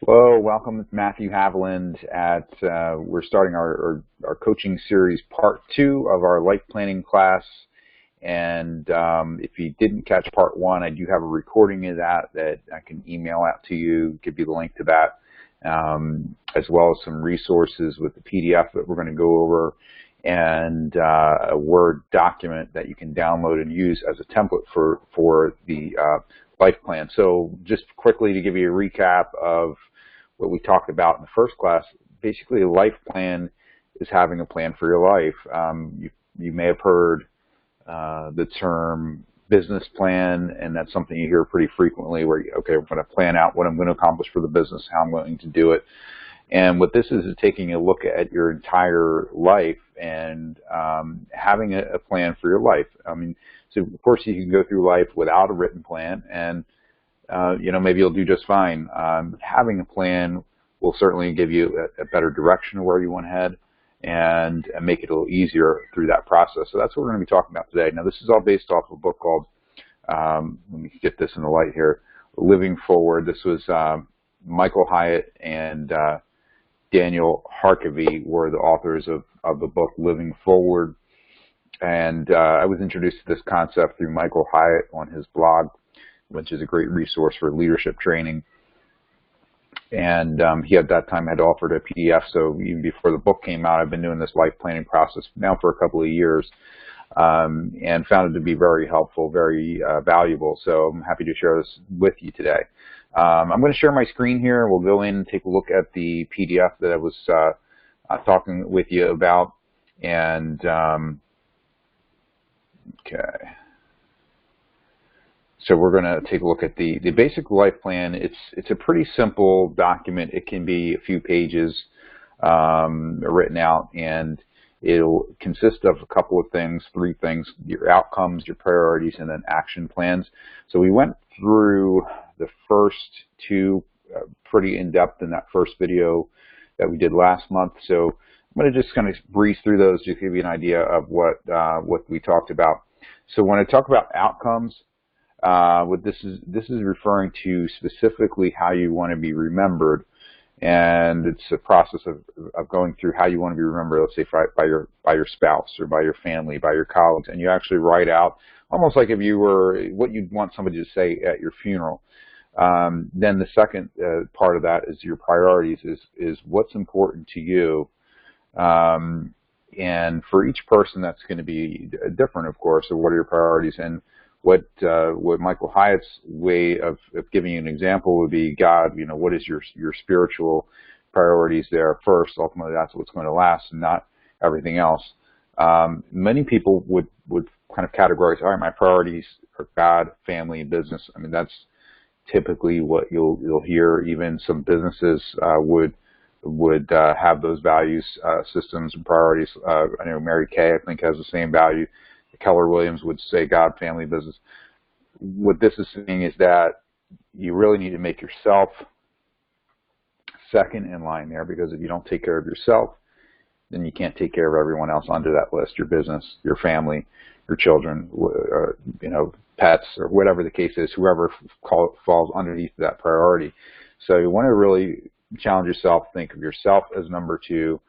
Hello, welcome. It's Matthew Haviland we're starting our coaching series part 2 of our life planning class. And if you didn't catch part 1, I do have a recording of that I can email out to you, give you the link to that, as well as some resources with the PDF that we're going to go over, and a Word document that you can download and use as a template for the life plan. So just quickly to give you a recap of what we talked about in the first class, basically a life plan is having a plan for your life. You may have heard the term business plan, and that's something you hear pretty frequently where, okay, I'm going to plan out what I'm going to accomplish for the business, how I'm going to do it. And what this is taking a look at your entire life and having a plan for your life. So of course you can go through life without a written plan, and maybe you'll do just fine. Having a plan will certainly give you a better direction of where you want to head and make it a little easier through that process. So that's what we're going to be talking about today. Now, this is all based off of a book called, let me get this in the light here, Living Forward. This was Michael Hyatt and Daniel Harkavy were the authors of the book Living Forward. And I was introduced to this concept through Michael Hyatt on his blog, which is a great resource for leadership training. And he at that time had offered a PDF, so even before the book came out, I've been doing this life planning process now for a couple of years, and found it to be very helpful, very valuable. So I'm happy to share this with you today. I'm going to share my screen here. We'll go in and take a look at the PDF that I was talking with you about. And okay. So we're going to take a look at the basic life plan. It's a pretty simple document. It can be a few pages written out, and it'll consist of a couple of things, 3 things: your outcomes, your priorities, and then action plans. So we went through the first 2 pretty in-depth in that first video that we did last month. So I'm going to just kind of breeze through those to give you an idea of what we talked about. So when I talk about outcomes, what this is referring to specifically how you want to be remembered, and it's a process of going through how you want to be remembered. Let's say by your spouse or by your family, by your colleagues, and you actually write out almost like if you were what you'd want somebody to say at your funeral. Then the second part of that is your priorities, is what's important to you. And for each person, that's going to be different, of course. So what are your priorities? And what Michael Hyatt's way of giving you an example would be, God, what is your spiritual priorities there first? Ultimately, that's what's going to last, and not everything else. Many people would kind of categorize, all right, my priorities are God, family, and business. That's typically what you'll hear. Even some businesses would have those values, systems, and priorities. I know Mary Kay, I think, has the same value. Keller Williams would say God, family, business. What this is saying is that you really need to make yourself second in line there, because if you don't take care of yourself, then you can't take care of everyone else under that list: your business, your family, your children, pets, or whatever the case is, whoever falls underneath that priority. So you want to really challenge yourself, think of yourself as number 2,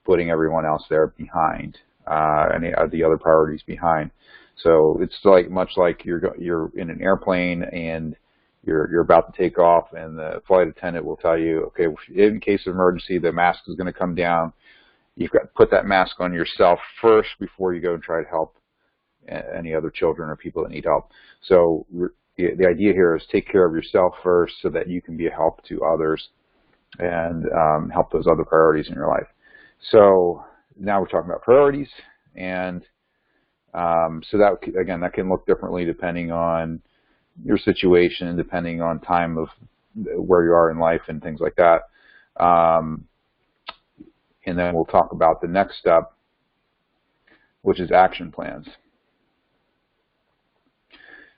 putting everyone else there behind. Any of the other priorities behind. So it's much like you're in an airplane and you're about to take off, and the flight attendant will tell you, okay, in case of emergency, the mask is going to come down. You've got to put that mask on yourself first before you go and try to help any other children or people that need help. So the idea here is take care of yourself first so that you can be a help to others and help those other priorities in your life. So now we're talking about priorities, and so that, again, that can look differently depending on your situation, depending on time of where you are in life and things like that. And then we'll talk about the next step, which is action plans.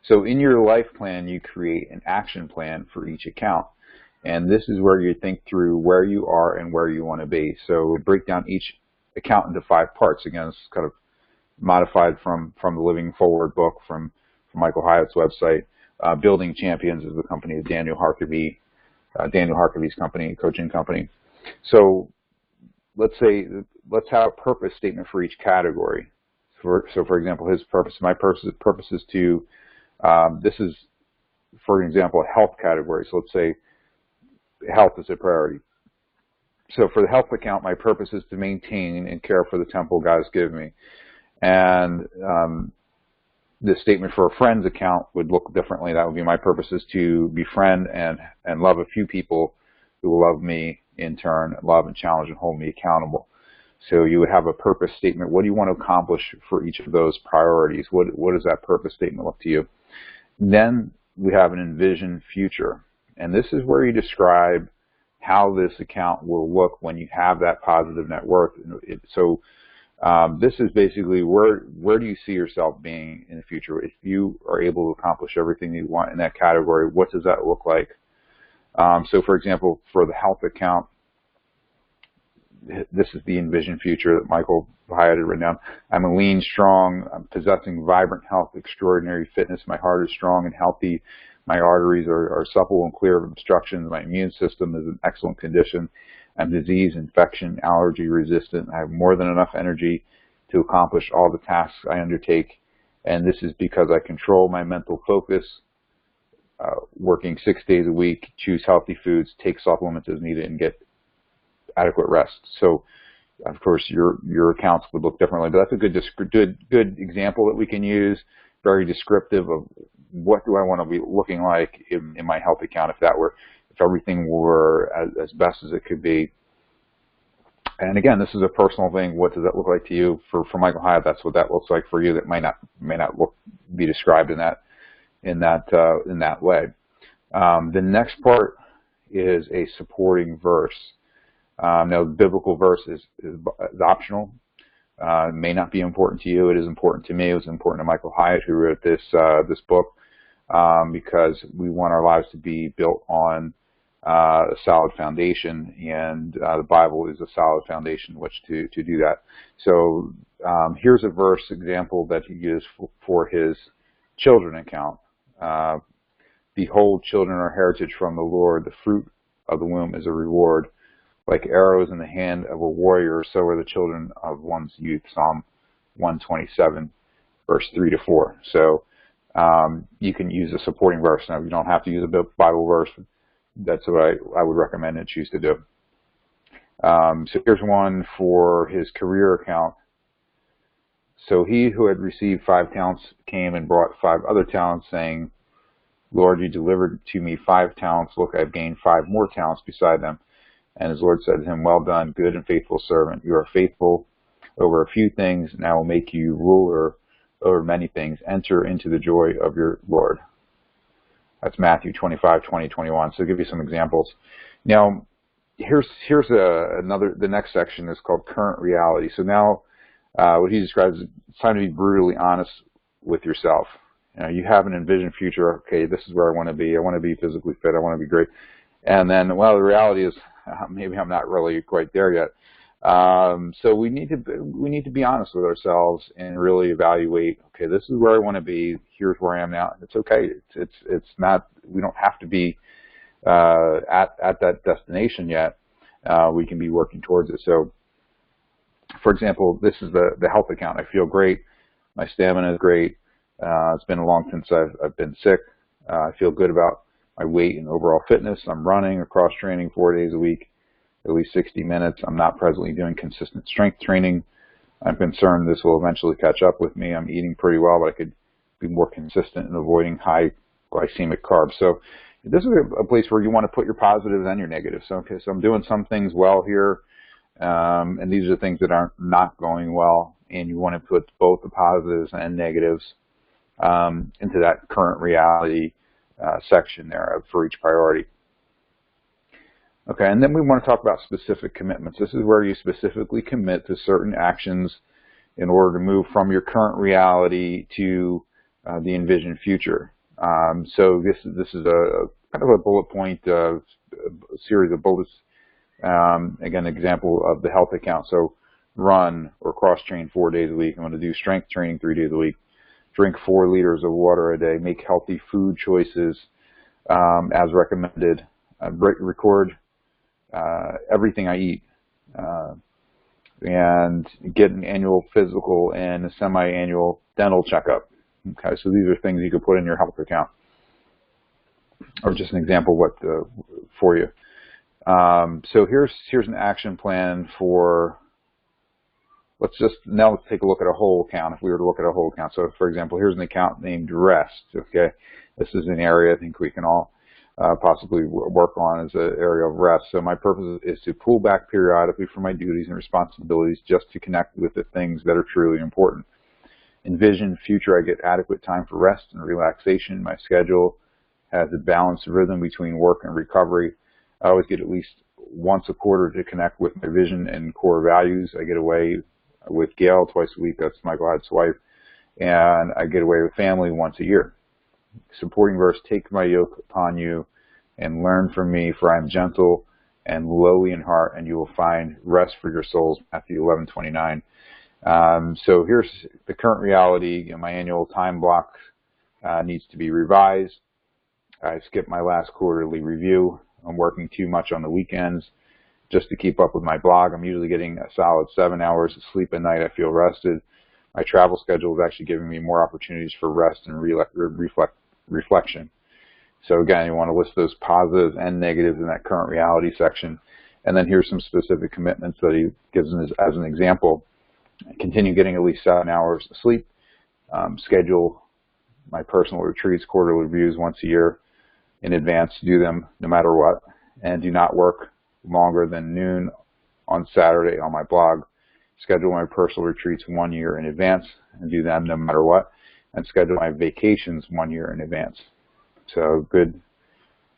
So in your life plan, you create an action plan for each account. And this is where you think through where you are and where you want to be. So we break down each account into 5 parts. Again, it's kind of modified from the Living Forward book from Michael Hyatt's website. Building Champions is the company of Daniel Harkavy. Daniel Harkavy's company, coaching company. So let's have a purpose statement for each category. So for example, my purpose is to, this is, for example, a health category. So let's say health is a priority. So for the health account, my purpose is to maintain and care for the temple God has given me. And the statement for a friend's account would look differently. That would be, my purpose is to befriend and love a few people who will love me in turn, love and challenge and hold me accountable. So you would have a purpose statement. What do you want to accomplish for each of those priorities? What does that purpose statement look to you? Then we have an Envision Future. And this is where you describe how this account will look when you have that positive net worth. So this is basically where do you see yourself being in the future? If you are able to accomplish everything you want in that category, what does that look like? So for example, for the health account, this is the Envision Future that Michael Hyatt had written down. I'm a lean, strong, I'm possessing vibrant health, extraordinary fitness. My heart is strong and healthy. My arteries are supple and clear of obstructions. My immune system is in excellent condition. I'm disease, infection, allergy resistant. I have more than enough energy to accomplish all the tasks I undertake. And this is because I control my mental focus, working 6 days a week, choose healthy foods, take supplements as needed, and get adequate rest. So, of course, your accounts would look differently, but that's a good example that we can use, very descriptive of what do I want to be looking like in my health account if everything were as best as it could be. And again, this is a personal thing. What does that look like to you? For Michael Hyatt, that's what that looks like for you. That may not be described in that way. The next part is a supporting verse. Now, the biblical verse is optional. It may not be important to you. It is important to me. It was important to Michael Hyatt, who wrote this book, because we want our lives to be built on a solid foundation, and the Bible is a solid foundation in which to do that. So here's a verse example that he used for his children account. Behold, children are heritage from the Lord. The fruit of the womb is a reward. Like arrows in the hand of a warrior, so are the children of one's youth. Psalm 127, verse 3 to 4. So you can use a supporting verse. Now, you don't have to use a Bible verse. That's what I would recommend and choose to do. So here's one for his career account. So he who had received 5 talents came and brought 5 other talents, saying, Lord, you delivered to me 5 talents. Look, I've gained 5 more talents beside them. And his Lord said to him, well done, good and faithful servant. You are faithful over a few things, and I will make you ruler over many things. Enter into the joy of your Lord. That's Matthew 25, 20, 21. So I'll give you some examples. Now, here's the next section is called current reality. So now what he describes is it's time to be brutally honest with yourself. You have an envisioned future. Okay, this is where I want to be. I want to be physically fit. I want to be great. And then, well, the reality is, maybe I'm not really quite there yet. So we need to be honest with ourselves and really evaluate. Okay, this is where I want to be. Here's where I am now. It's okay. It's not. We don't have to be at that destination yet. We can be working towards it. So, for example, this is the health account. I feel great. My stamina is great. It's been a long since I've been sick. I feel good about my weight and overall fitness. I'm running or cross training 4 days a week, at least 60 minutes. I'm not presently doing consistent strength training. I'm concerned this will eventually catch up with me. I'm eating pretty well, but I could be more consistent in avoiding high glycemic carbs. So this is a place where you want to put your positives and your negatives. So, okay, so I'm doing some things well here, and these are the things that are not going well, and you want to put both the positives and negatives into that current reality section there for each priority. Okay, and then we want to talk about specific commitments. This is where you specifically commit to certain actions in order to move from your current reality to the envisioned future. So this is a kind of a bullet point, a series of bullets. Again, an example of the health account. So run or cross train 4 days a week. I'm going to do strength training 3 days a week. Drink 4 liters of water a day. Make healthy food choices as recommended. record everything I eat, and get an annual physical and a semi-annual dental checkup. Okay, so these are things you could put in your health account, or just an example of what for you. So here's an action plan for. Let's take a look at a whole account. If we were to look at a whole account, so for example, here's an account named Rest. Okay, this is an area I think we can all possibly work on as an area of rest. So my purpose is to pull back periodically from my duties and responsibilities just to connect with the things that are truly important. Envision Future, I get adequate time for rest and relaxation. My schedule has a balanced rhythm between work and recovery. I always get at least once a quarter to connect with my vision and core values. I get away with Gail twice a week. That's Michael Hyatt's wife. And I get away with family once a year. Supporting verse, take my yoke upon you and learn from me, for I am gentle and lowly in heart, and you will find rest for your souls, Matthew 11:29. So here's the current reality. You know, my annual time block needs to be revised. I skipped my last quarterly review. I'm working too much on the weekends just to keep up with my blog. I'm usually getting a solid 7 hours of sleep a night. I feel rested. My travel schedule is actually giving me more opportunities for rest and reflection. So again, you want to list those positives and negatives in that current reality section. And then here's some specific commitments that he gives as an example. Continue getting at least 7 hours of sleep. Schedule my personal retreats, quarterly reviews once a year in advance. Do them no matter what. And do not work longer than noon on Saturday on my blog. Schedule my personal retreats 1 year in advance and do them no matter what. And schedule my vacations 1 year in advance. So good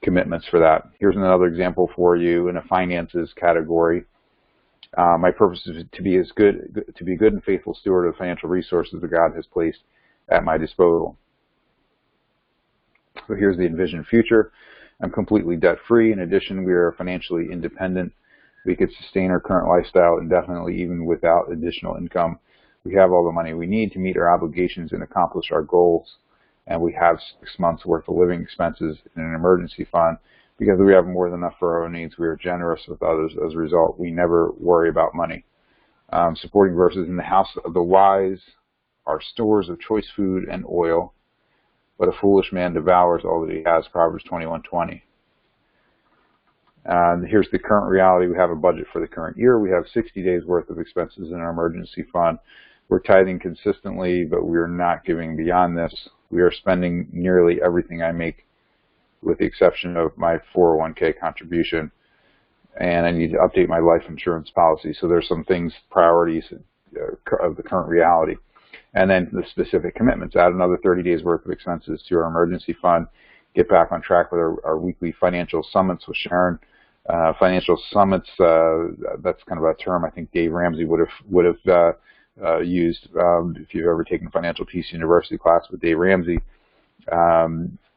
commitments for that. Here's another example for you in a finances category. My purpose is to be a good and faithful steward of financial resources that God has placed at my disposal. So here's the Envision Future. I'm completely debt-free. In addition, we are financially independent. We could sustain our current lifestyle indefinitely, even without additional income. We have all the money we need to meet our obligations and accomplish our goals. And we have 6 months worth of living expenses in an emergency fund. Because we have more than enough for our own needs, we are generous with others. As a result, we never worry about money. Supporting verses, in the house of the wise are stores of choice food and oil, but a foolish man devours all that he has, Proverbs 21:20. Here's the current reality. We have a budget for the current year. We have 60 days worth of expenses in our emergency fund. We're tithing consistently, but we are not giving beyond this. We are spending nearly everything I make, with the exception of my 401k contribution. And I need to update my life insurance policy. So there's some things, priorities of the current reality. And then the specific commitments. Add another 30 days worth of expenses to our emergency fund. Get back on track with our weekly financial summits with Sharon. Financial summits, that's kind of a term I think Dave Ramsey would have used if you've ever taken a Financial Peace University class with Dave Ramsey.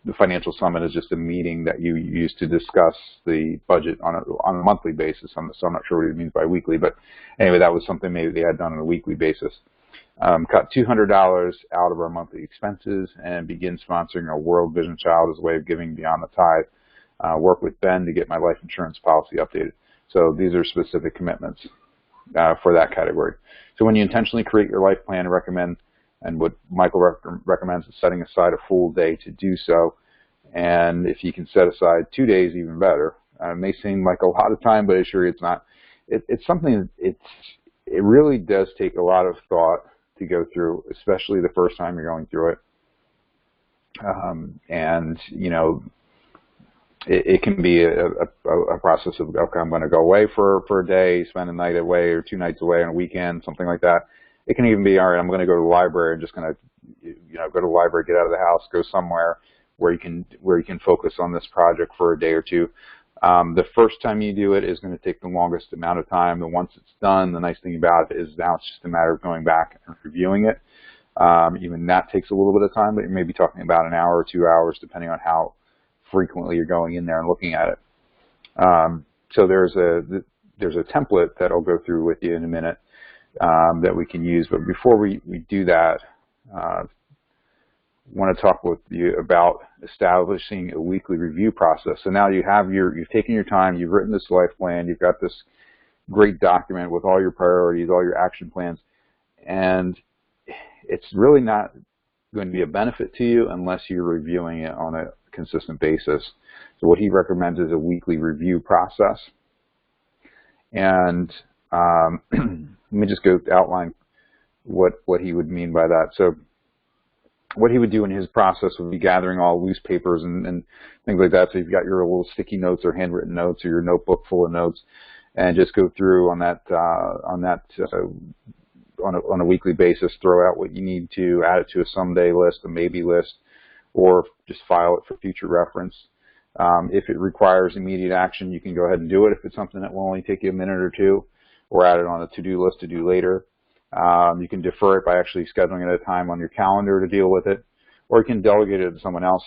The financial summit is just a meeting that you use to discuss the budget on a monthly basis. So I'm not sure what it means by weekly, but anyway, that was something maybe they had done on a weekly basis. Cut $200 out of our monthly expenses and begin sponsoring a World Vision Child as a way of giving beyond the tithe. Work with Ben to get my life insurance policy updated. So these are specific commitments for that category. So when you intentionally create your life plan, and what Michael recommends is setting aside a full day to do so. And if you can set aside 2 days, even better. It may seem like a lot of time, but sure it's not. It's something, it really does take a lot of thought to go through, especially the first time you're going through it. And, you know, it can be a process of, okay, I'm going to go away for a day, spend a night away or 2 nights away on a weekend, something like that. It can even be, all right, I'm going to go to the library and just going to, you know, go to the library, get out of the house, go somewhere where you can focus on this project for a day or two. The first time you do it is going to take the longest amount of time, and once it's done, the nice thing about it is now it's just a matter of going back and reviewing it. Even that takes a little bit of time, but you may be talking about an hour or 2 hours, depending on how frequently you're going in there and looking at it. So there's a template that I'll go through with you in a minute that we can use. But before we do that, want to talk with you about establishing a weekly review process. So now you've taken your time, you've written this life plan, you've got this great document with all your priorities, all your action plans, and it's really not going to be a benefit to you unless you're reviewing it on a consistent basis. So what he recommends is a weekly review process. And let me just go outline what he would mean by that. So what he would do in his process would be gathering all loose papers and things like that. So you've got your little sticky notes or handwritten notes or your notebook full of notes, and just go through on a weekly basis, throw out what you need to, add it to a someday list, a maybe list, or just file it for future reference. If it requires immediate action, you can go ahead and do it if it's something that will only take you a minute or two, or add it on a to-do list to do later. You can defer it by actually scheduling it a time on your calendar to deal with it, or you can delegate it to someone else,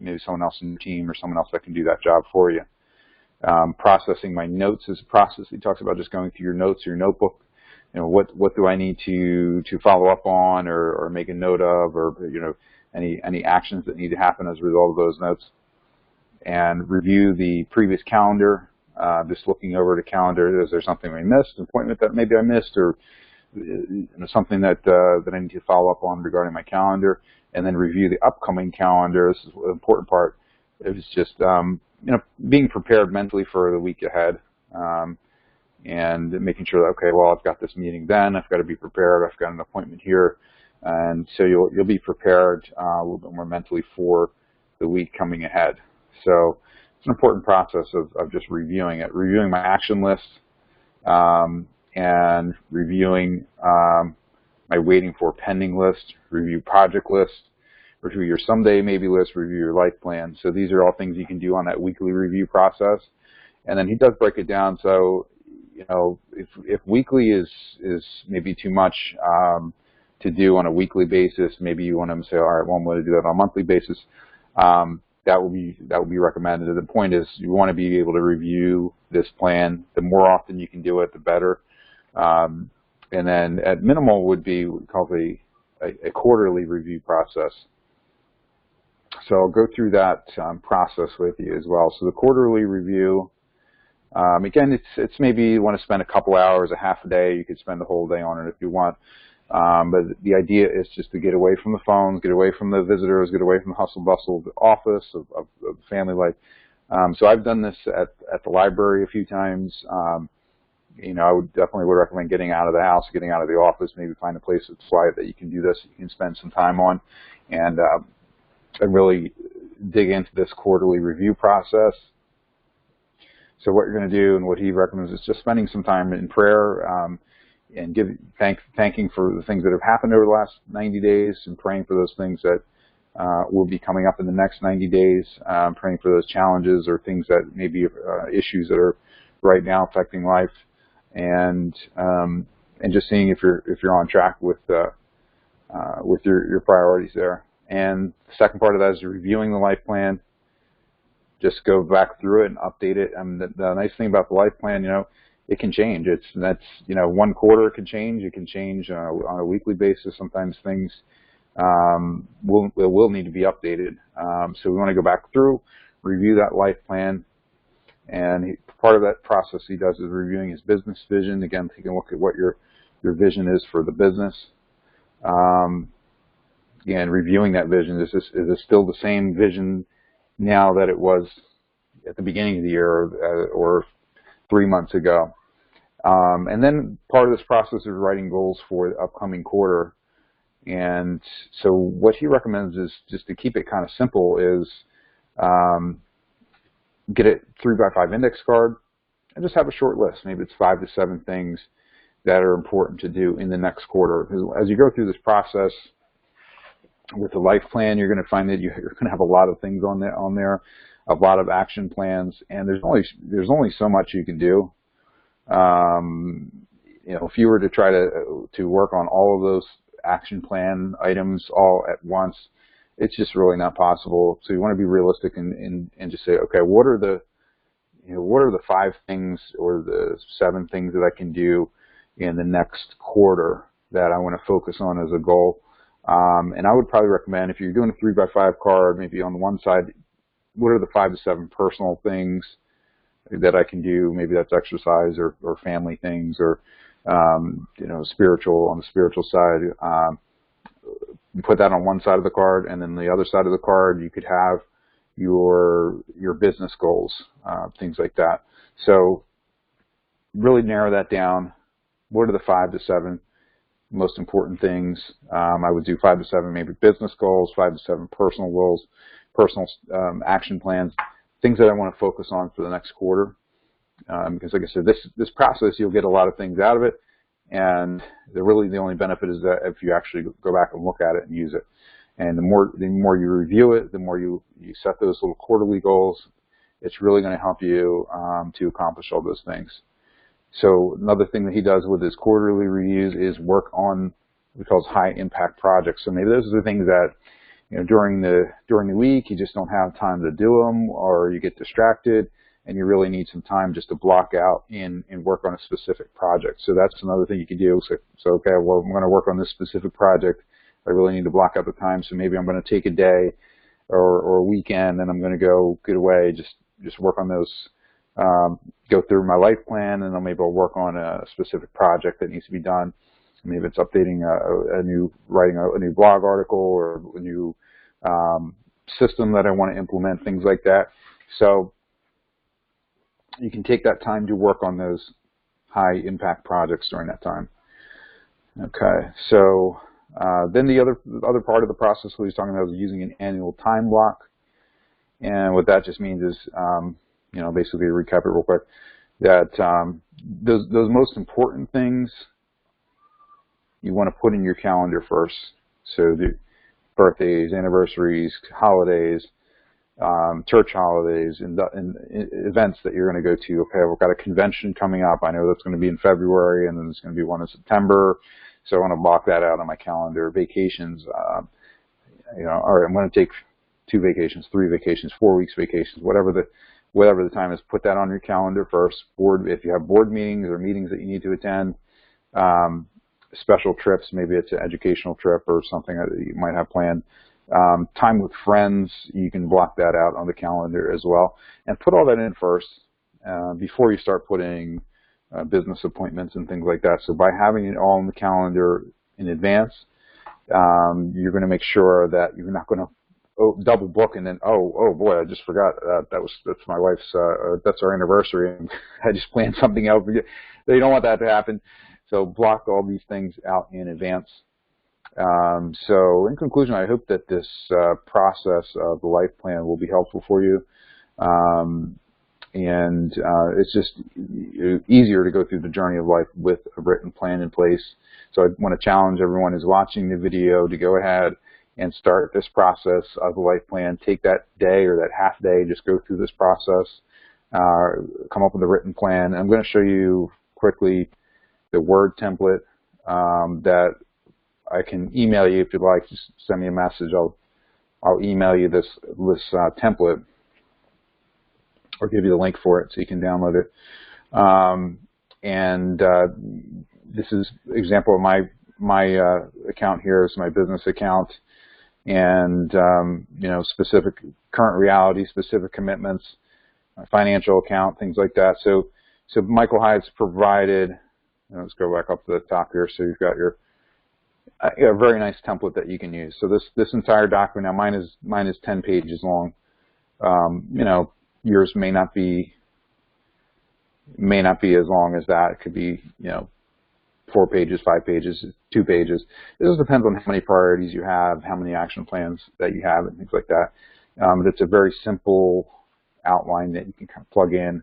maybe someone else in your team or someone else that can do that job for you. Processing my notes is a process. He talks about just going through your notes, your notebook. What do I need to follow up on or make a note of, or any actions that need to happen as a result of those notes, and review the previous calendar. Just looking over the calendar, is there something I missed, an appointment that maybe I missed, or something that I need to follow up on regarding my calendar, and then review the upcoming calendar. This is the important part. It's just being prepared mentally for the week ahead, and making sure that, okay, well, I've got this meeting then, I've got to be prepared, I've got an appointment here, and so you'll be prepared a little bit more mentally for the week coming ahead. So it's an important process of just reviewing it, reviewing my action list, and reviewing my waiting for pending list, review project list, review your someday maybe list, review your life plan. So these are all things you can do on that weekly review process. And then he does break it down. So if weekly is maybe too much to do on a weekly basis, maybe you want to say, all right, well, I'm going to do that on a monthly basis. That will be recommended. The point is, you want to be able to review this plan. The more often you can do it, the better. And then at minimal would be called a quarterly review process. So I'll go through that process with you as well. So the quarterly review, again, it's maybe you want to spend a couple hours, a half a day. You could spend the whole day on it if you want. But the idea is just to get away from the phones, get away from the visitors, get away from the hustle bustle of the office, of family life. So I've done this at the library a few times. I would definitely recommend getting out of the house, getting out of the office, maybe find a place that's quiet that you can do this, you can spend some time on, and really dig into this quarterly review process. So what you're going to do, and what he recommends, is just spending some time in prayer, and thanking for the things that have happened over the last 90 days, and praying for those things that will be coming up in the next 90 days, praying for those challenges or things that may be issues that are right now affecting life, and just seeing if you're on track with your priorities there. And the second part of that is reviewing the life plan. Just go back through it and update it. The nice thing about the life plan, it can change. That's 1 quarter it can change. It can change on a weekly basis. Sometimes things will need to be updated. So we want to go back through, review that life plan, and part of that process he does is reviewing his business vision. Again, taking a look at what your vision is for the business. Again, reviewing that vision. Is this still the same vision now that it was at the beginning of the year or 3 months ago? And then part of this process is writing goals for the upcoming quarter. And so what he recommends is just to keep it kind of simple is get a 3x5 index card and just have a short list. Maybe it's 5 to 7 things that are important to do in the next quarter. As you go through this process with the life plan, you're going to find that you're going to have a lot of things on there, a lot of action plans, and there's only so much you can do. If you were to try to work on all of those action plan items all at once, it's just really not possible. So you want to be realistic and just say, okay, what are the 5 things or the 7 things that I can do in the next quarter that I want to focus on as a goal? And I would probably recommend, if you're doing a 3x5 card, maybe on the one side, what are the 5 to 7 personal things that I can do? Maybe that's exercise or family things, or spiritual, on the spiritual side. You put that on one side of the card, and then the other side of the card, you could have your business goals, things like that. So really narrow that down. What are the 5 to 7 most important things? I would do 5 to 7 maybe business goals, 5 to 7 personal goals, personal action plans, things that I want to focus on for the next quarter. Because like I said, this process, you'll get a lot of things out of it, and the only benefit is that if you actually go back and look at it and use it. And the more you review it, the more you set those little quarterly goals, it's really going to help you to accomplish all those things. So another thing that he does with his quarterly reviews is work on what he calls high impact projects. So maybe those are the things that, during the week you just don't have time to do them, or you get distracted and you really need some time just to block out and work on a specific project. So that's another thing you can do. So okay, well, I'm going to work on this specific project. I really need to block out the time. So maybe I'm going to take a day or a weekend, and I'm going to go get away, just work on those, go through my life plan, and then maybe I'll work on a specific project that needs to be done. Maybe it's updating writing a new blog article, or a new system that I want to implement, things like that. So you can take that time to work on those high impact projects during that time. Okay, so then the other part of the process that he's talking about is using an annual time block. And what that just means is, basically to recap it real quick, that those most important things you want to put in your calendar first. So the birthdays, anniversaries, holidays, church holidays, and events that you're going to go to. Okay, we've got a convention coming up. I know that's going to be in February, and then there's going to be one in September. So I want to block that out on my calendar. Vacations, all right, I'm going to take 2 vacations, 3 vacations, 4 weeks vacations, whatever the time is. Put that on your calendar first. If you have board meetings or meetings that you need to attend, special trips, maybe it's an educational trip or something that you might have planned. Time with friends, you can block that out on the calendar as well, and put all that in first before you start putting business appointments and things like that. So by having it all on the calendar in advance, you're going to make sure that you're not going to double book and then oh boy, I just forgot that's my wife's that's our anniversary and I just planned something else. You don't want that to happen. So block all these things out in advance. So in conclusion, I hope that this process of the life plan will be helpful for you. And it's just easier to go through the journey of life with a written plan in place. So I want to challenge everyone who's watching the video to go ahead and start this process of the life plan. Take that day or that half day, just go through this process, come up with a written plan. I'm going to show you quickly the Word template that I can email you if you'd like. Just send me a message. I'll email you this template, or give you the link for it so you can download it. This is an example of my account here. Is my business account, and specific current reality, specific commitments, financial account, things like that. So Michael Hyatt's provided. Let's go back up to the top here. So you've got a very nice template that you can use. So this entire document, now mine is 10 pages long. Yours may not be as long as that. It could be 4 pages, 5 pages, 2 pages. It just depends on how many priorities you have, how many action plans that you have, and things like that. But it's a very simple outline that you can kind of plug in.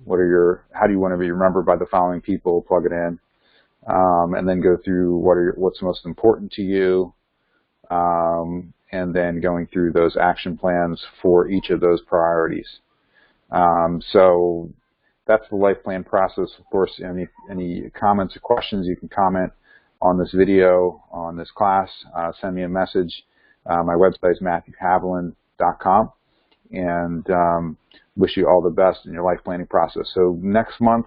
How do you want to be remembered by the following people? Plug it in, and then go through what's most important to you, and then going through those action plans for each of those priorities. So that's the life plan process. Of course, any comments or questions, you can comment on this video, on this class. Send me a message. My website is MatthewHaviland.com, and wish you all the best in your life planning process. So next month,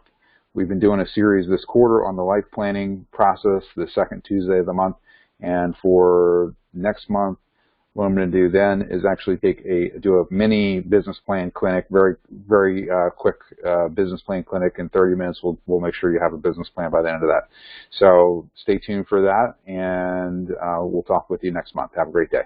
we've been doing a series this quarter on the life planning process, the second Tuesday of the month, And for next month, what I'm going to do then is actually do a mini business plan clinic, very quick business plan clinic in 30 minutes. We'll make sure you have a business plan by the end of that. So stay tuned for that, and we'll talk with you next month. Have a great day.